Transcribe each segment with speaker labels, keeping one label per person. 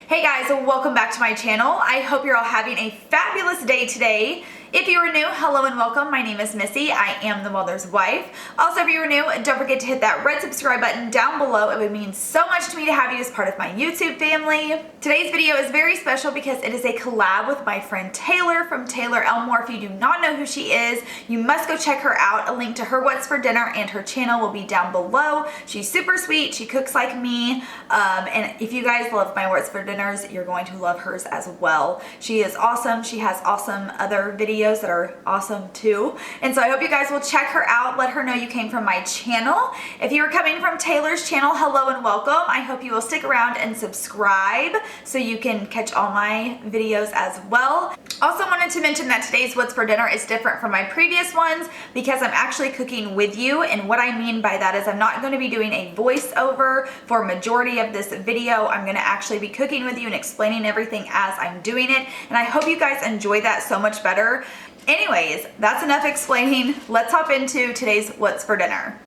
Speaker 1: Hey guys, welcome back to my channel. I hope you're all having a fabulous day today. If you are new, hello and welcome. My name is Missy. I am the Welders' wife. Also, if you are new, don't forget to hit that red subscribe button down below. It would mean so much to me to have you as part of my YouTube family. Today's video is very special because it is a collab with my friend Taylor from Taylor Elmore. If you do not know who she is, you must go check her out. A link to her What's for Dinner and her channel will be down below. She's super sweet. She cooks like me. And if you guys love my What's for Dinners, you're going to love hers as well. She is awesome. She has awesome other videos that are awesome too. And so I hope you guys will check her out. Let her know you came from my channel. If you are coming from Taylor's channel, hello and welcome. I hope you will stick around and subscribe so you can catch all my videos as well. Also wanted to mention that today's What's for Dinner is different from my previous ones because I'm actually cooking with you. And what I mean by that is I'm not going to be doing a voiceover for a majority of this video. I'm going to actually be cooking with you and explaining everything as I'm doing it. And I hope you guys enjoy that so much better. Anyways, that's enough explaining. Let's hop into today's What's for Dinner.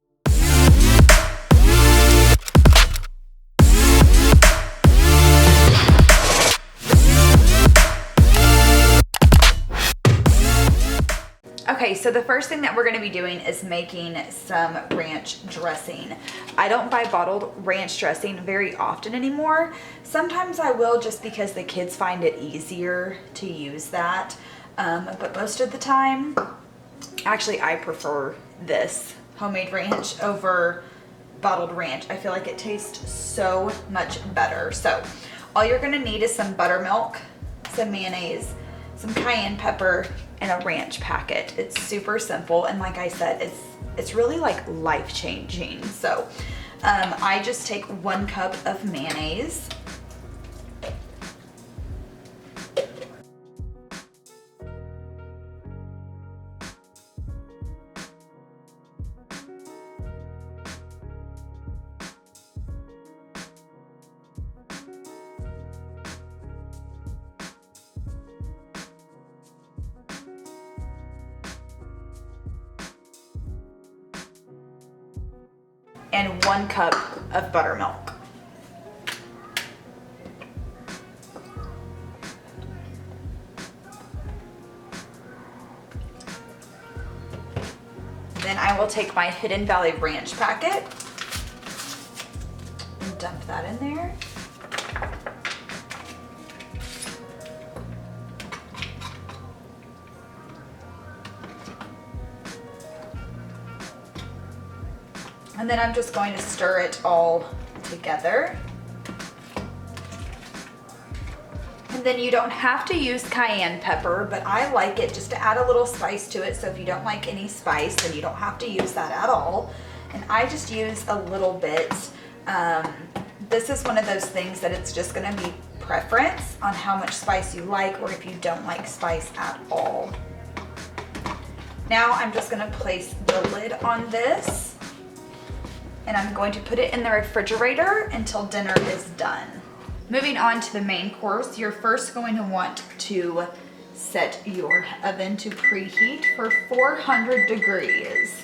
Speaker 1: Okay, so the first thing that we're going to be doing is making some ranch dressing. I don't buy bottled ranch dressing very often anymore. Sometimes I will just because the kids find it easier to use that. But most of the time, actually I prefer this homemade ranch over bottled ranch. I feel like it tastes so much better. So all you're going to need is some buttermilk, some mayonnaise, some cayenne pepper, and a ranch packet. It's super simple, and like I said, it's really like life-changing. So I just take 1 cup of mayonnaise, and 1 cup of buttermilk. Then I will take my Hidden Valley Ranch packet and dump that in there. And then I'm just going to stir it all together. And then you don't have to use cayenne pepper, but I like it just to add a little spice to it. So if you don't like any spice, then you don't have to use that at all. And I just use a little bit. This is one of those things that it's just gonna be preference on how much spice you like or if you don't like spice at all. Now I'm just gonna place the lid on this. And I'm going to put it in the refrigerator until dinner is done. Moving on to the main course, you're first going to want to set your oven to preheat for 400 degrees.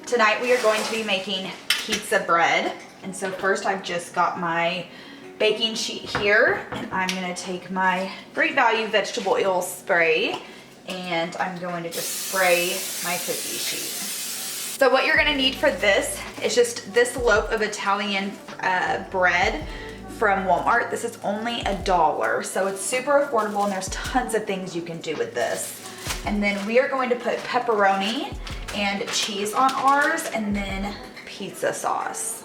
Speaker 1: Tonight we are going to be making pizza bread. And so first I've just got my baking sheet here, and I'm gonna take my Great Value vegetable oil spray, and I'm going to just spray my cookie sheet. So what you're gonna need for this is just this loaf of Italian bread from Walmart. This is only $1, so it's super affordable and there's tons of things you can do with this. And then we are going to put pepperoni and cheese on ours and then pizza sauce.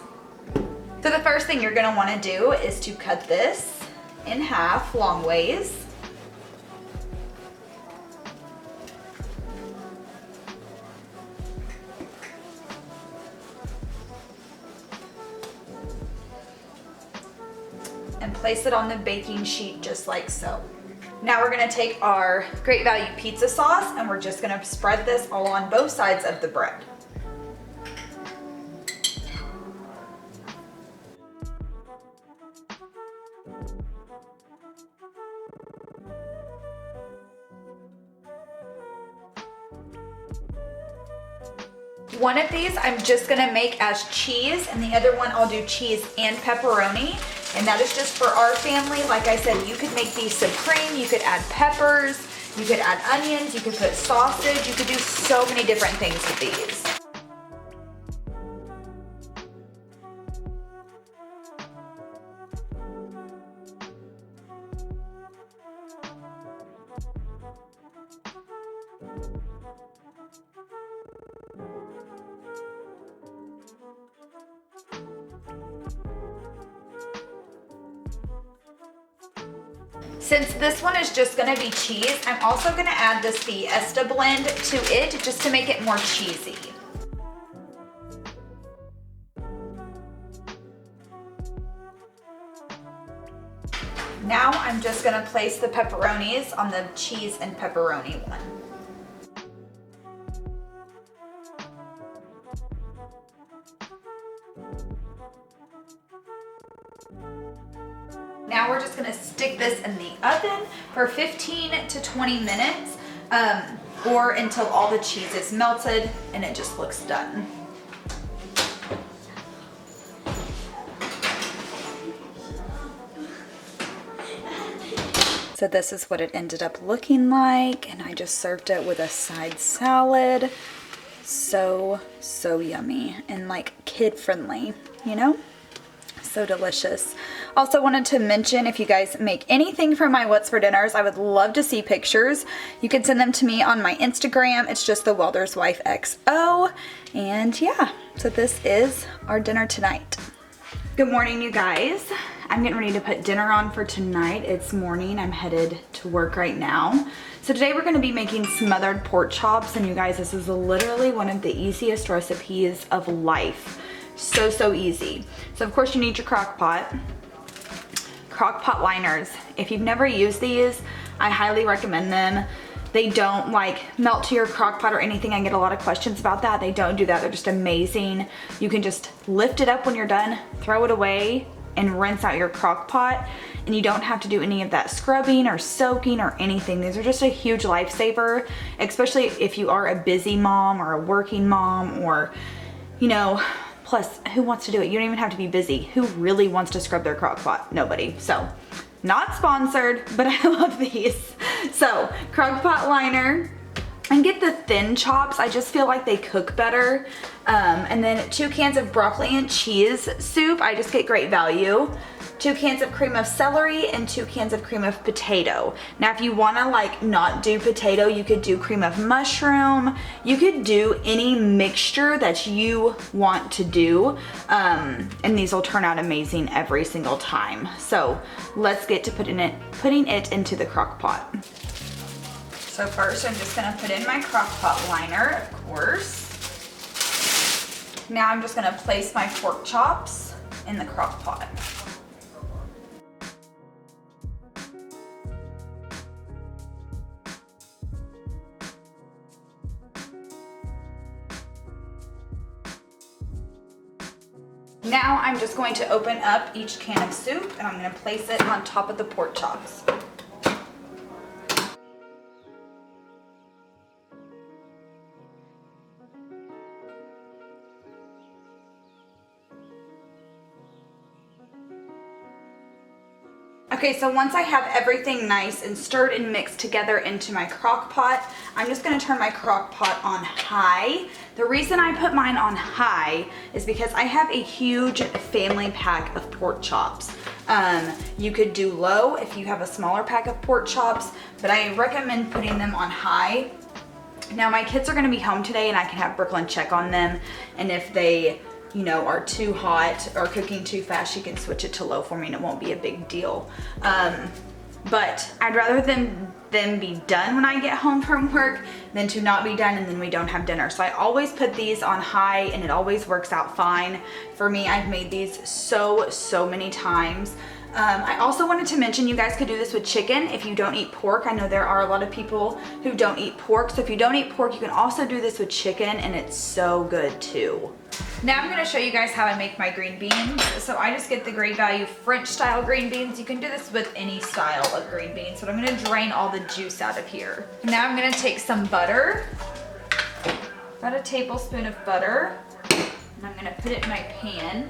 Speaker 1: So the first thing you're gonna wanna do is to cut this in half long ways. And place it on the baking sheet just like so. Now we're gonna take our Great Value pizza sauce and we're just gonna spread this all on both sides of the bread. One of these I'm just gonna make as cheese, and the other one I'll do cheese and pepperoni. And that is just for our family. Like I said, you could make these supreme, you could add peppers, you could add onions, you could put sausage, you could do so many different things with these. Since this one is just gonna be cheese, I'm also gonna add this Fiesta blend to it just to make it more cheesy. Now I'm just gonna place the pepperonis on the cheese and pepperoni one. Now we're just gonna stick this in the oven for 15 to 20 minutes or until all the cheese is melted and it just looks done. So this is what it ended up looking like, and I just served it with a side salad. So yummy and like kid friendly, you know? So delicious. Also wanted to mention, if you guys make anything from my What's for Dinners, I would love to see pictures. You can send them to me on my Instagram. It's just the Welders Wife XO. And yeah, so this is our dinner tonight. Good morning, you guys. I'm getting ready to put dinner on for tonight. It's morning. I'm headed to work right now. So today we're going to be making smothered pork chops, and you guys, this is literally one of the easiest recipes of life. So easy. So of course you need your crock pot liners. If you've never used these, I highly recommend them. They don't like melt to your crock pot or anything. I get a lot of questions about that. They don't do that. They're just amazing. You can just lift it up when you're done, throw it away, and rinse out your crock pot, and you don't have to do any of that scrubbing or soaking or anything. These are just a huge lifesaver, especially if you are a busy mom or a working mom, or you know, plus who wants to do it? You don't even have to be busy. Who really wants to scrub their crock pot? Nobody. So not sponsored, but I love these. So crock pot liner, and get the thin chops. I just feel like they cook better. And then 2 cans of broccoli and cheese soup. I just get great value. 2 cans of cream of celery and 2 cans of cream of potato. Now if you wanna like not do potato, you could do cream of mushroom. You could do any mixture that you want to do. And these will turn out amazing every single time. So let's get to putting it into the crock pot. So first I'm just gonna put in my crock pot liner, of course. Now I'm just gonna place my pork chops in the crock pot. Now I'm just going to open up each can of soup, and I'm going to place it on top of the pork chops. Okay, so once I have everything nice and stirred and mixed together into my crock pot, I'm just gonna turn my crock pot on high. The reason I put mine on high is because I have a huge family pack of pork chops. You could do low if you have a smaller pack of pork chops, but I recommend putting them on high. Now my kids are gonna be home today, and I can have Brooklyn check on them, and if they are too hot or cooking too fast, she can switch it to low for me and it won't be a big deal. But I'd rather them be done when I get home from work than to not be done and then we don't have dinner. So I always put these on high, and it always works out fine for me. I've made these so many times. I also wanted to mention, you guys could do this with chicken if you don't eat pork. I know there are a lot of people who don't eat pork. So if you don't eat pork, you can also do this with chicken, and it's so good too. Now I'm going to show you guys how I make my green beans. So I just get the Great Value French style green beans. You can do this with any style of green beans. But I'm going to drain all the juice out of here. Now I'm going to take some butter, About a tablespoon of butter. And I'm gonna put it in my pan.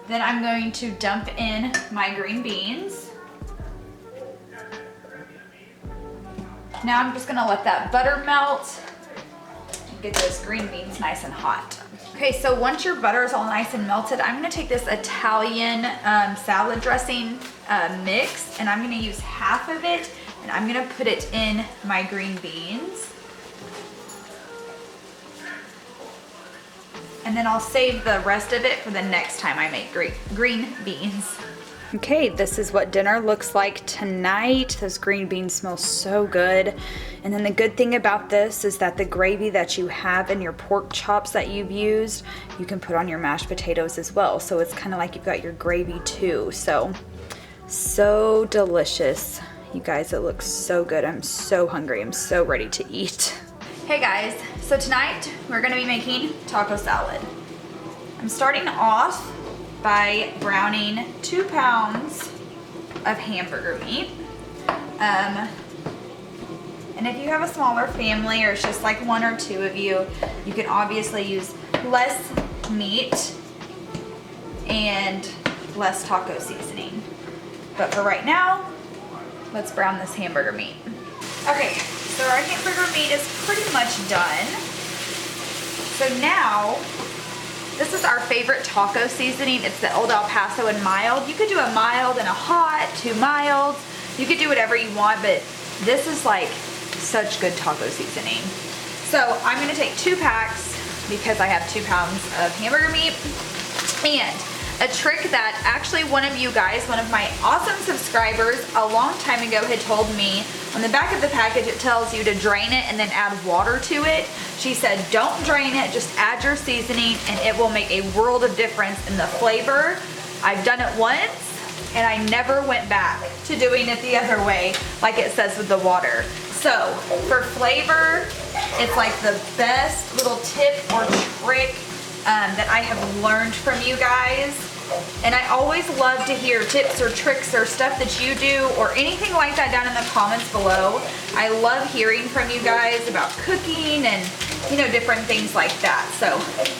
Speaker 1: Then I'm going to dump in my green beans. Now I'm just gonna let that butter melt and get those green beans nice and hot. Okay, so once your butter is all nice and melted, I'm gonna take this Italian salad dressing mix, and I'm gonna use half of it, and I'm gonna put it in my green beans. And then I'll save the rest of it for the next time I make green beans. Okay, this is what dinner looks like tonight. Those green beans smell so good. And then the good thing about this is that the gravy that you have in your pork chops that you've used, you can put on your mashed potatoes as well. So it's kind of like you've got your gravy too. So delicious. You guys, it looks so good. I'm so hungry. I'm so ready to eat. Hey guys, so tonight we're gonna be making taco salad. I'm starting off by browning 2 pounds of hamburger meat. And if you have a smaller family or it's just like 1 or 2 of you, you can obviously use less meat and less taco seasoning. But for right now, let's brown this hamburger meat. Okay, so our hamburger meat is pretty much done. So now, this is our favorite taco seasoning. It's the Old El Paso and mild. You could do a mild and a hot, 2 milds. You could do whatever you want, but this is like such good taco seasoning. So I'm gonna take 2 packs because I have 2 pounds of hamburger meat. And a trick that actually one of you guys, one of my awesome subscribers a long time ago had told me, on the back of the package it tells you to drain it and then add water to it. She said don't drain it, just add your seasoning and it will make a world of difference in the flavor. I've done it once and I never went back to doing it the other way like it says with the water. So for flavor, it's like the best little tip or trick that I have learned from you guys. And I always love to hear tips or tricks or stuff that you do or anything like that down in the comments below. I love hearing from you guys about cooking and, you know, different things like that. So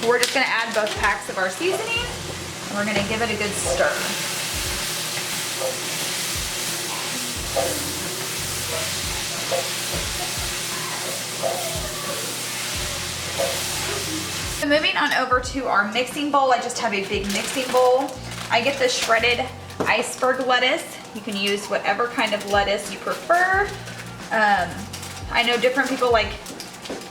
Speaker 1: we're just gonna add both packs of our seasoning and we're gonna give it a good stir. So moving on over to our mixing bowl, I just have a big mixing bowl. I get the shredded iceberg lettuce. You can use whatever kind of lettuce you prefer. I know different people like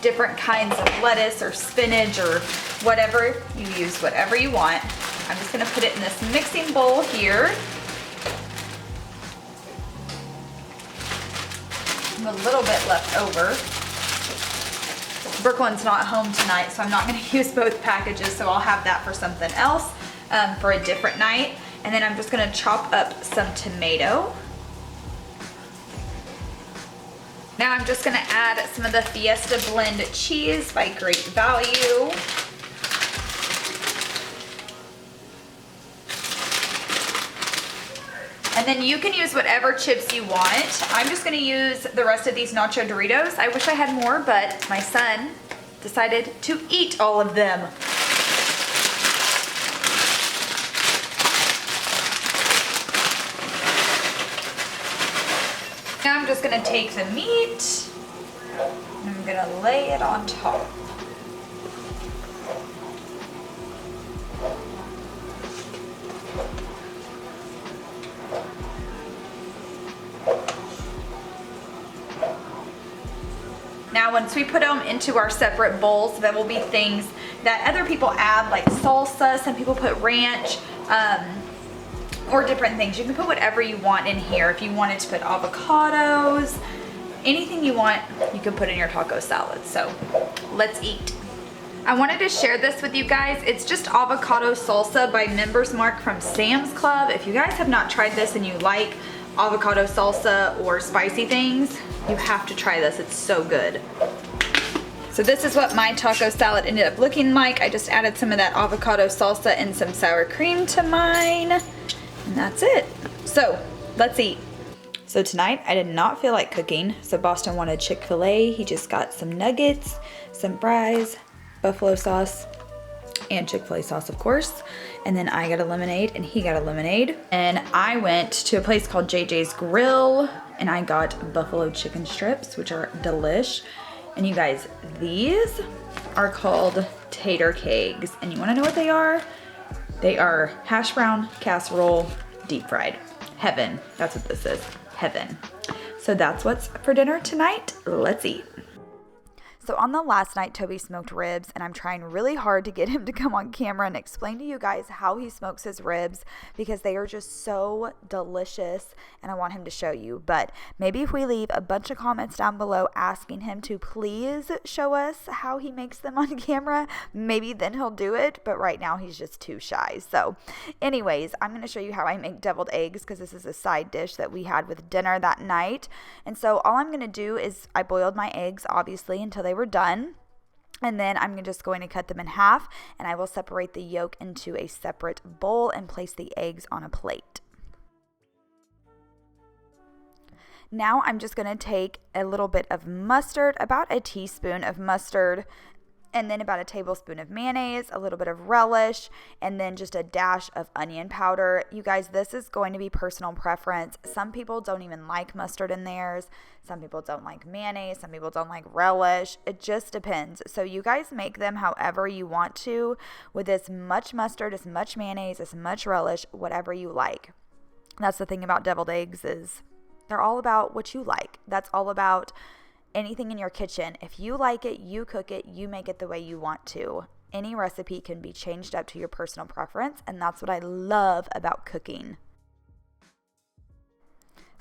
Speaker 1: different kinds of lettuce or spinach or whatever. You use whatever you want. I'm just gonna put it in this mixing bowl here. A little bit left over. Brooklyn's not home tonight, so I'm not gonna use both packages, so I'll have that for something else, for a different night. And then I'm just gonna chop up some tomato. Now I'm just gonna add some of the Fiesta blend cheese by Great Value. And then you can use whatever chips you want. I'm just gonna use the rest of these nacho Doritos. I wish I had more, but my son decided to eat all of them. Now I'm just gonna take the meat and I'm gonna lay it on top. Now once we put them into our separate bowls, there will be things that other people add, like salsa, some people put ranch, or different things. You can put whatever you want in here. If you wanted to put avocados, anything you want, you can put in your taco salad. So let's eat. I wanted to share this with you guys. It's just avocado salsa by Members Mark from Sam's Club. If you guys have not tried this and you like avocado salsa or spicy things, you have to try this. It's so good. So this is what my taco salad ended up looking like. I just added some of that avocado salsa and some sour cream to mine. And that's it. So let's eat. So tonight I did not feel like cooking, so Boston wanted Chick-fil-A. He just got some nuggets, some fries, buffalo sauce, and Chick-fil-A sauce, of course. And then I got a lemonade and he got a lemonade. And I went to a place called JJ's Grill and I got buffalo chicken strips, which are delish. And you guys, these are called tater kegs. And you wanna know what they are? They are hash brown casserole deep fried. Heaven, that's what this is, heaven. So that's what's for dinner tonight. Let's eat. So on the last night, Toby smoked ribs, and I'm trying really hard to get him to come on camera and explain to you guys how he smokes his ribs because they are just so delicious, and I want him to show you. But maybe if we leave a bunch of comments down below asking him to please show us how he makes them on camera, maybe then he'll do it, but right now he's just too shy. So anyways, I'm going to show you how I make deviled eggs because this is a side dish that we had with dinner that night. And so all I'm going to do is I boiled my eggs, obviously, until they were done, and then I'm just going to cut them in half, and I will separate the yolk into a separate bowl and place the eggs on a plate. Now I'm just going to take a little bit of mustard, about a teaspoon of mustard, and then about a tablespoon of mayonnaise, a little bit of relish, and then just a dash of onion powder. You guys, this is going to be personal preference. Some people don't even like mustard in theirs. Some people don't like mayonnaise. Some people don't like relish. It just depends. So you guys make them however you want to, with as much mustard, as much mayonnaise, as much relish, whatever you like. That's the thing about deviled eggs, is they're all about what you like. That's all about anything in your kitchen. If you like it, you cook it, you make it the way you want to. Any recipe can be changed up to your personal preference, and that's what I love about cooking.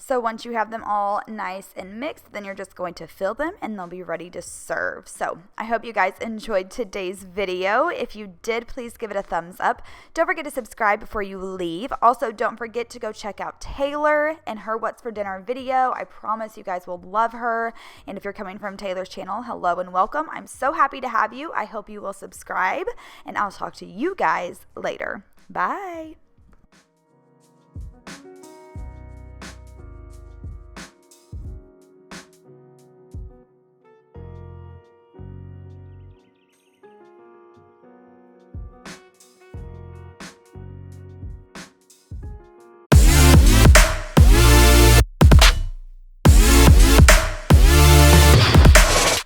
Speaker 1: So once you have them all nice and mixed, then you're just going to fill them and they'll be ready to serve. So I hope you guys enjoyed today's video. If you did, please give it a thumbs up. Don't forget to subscribe before you leave. Also, don't forget to go check out Taylor and her What's for Dinner video. I promise you guys will love her. And if you're coming from Taylor's channel, hello and welcome. I'm so happy to have you. I hope you will subscribe, and I'll talk to you guys later. Bye.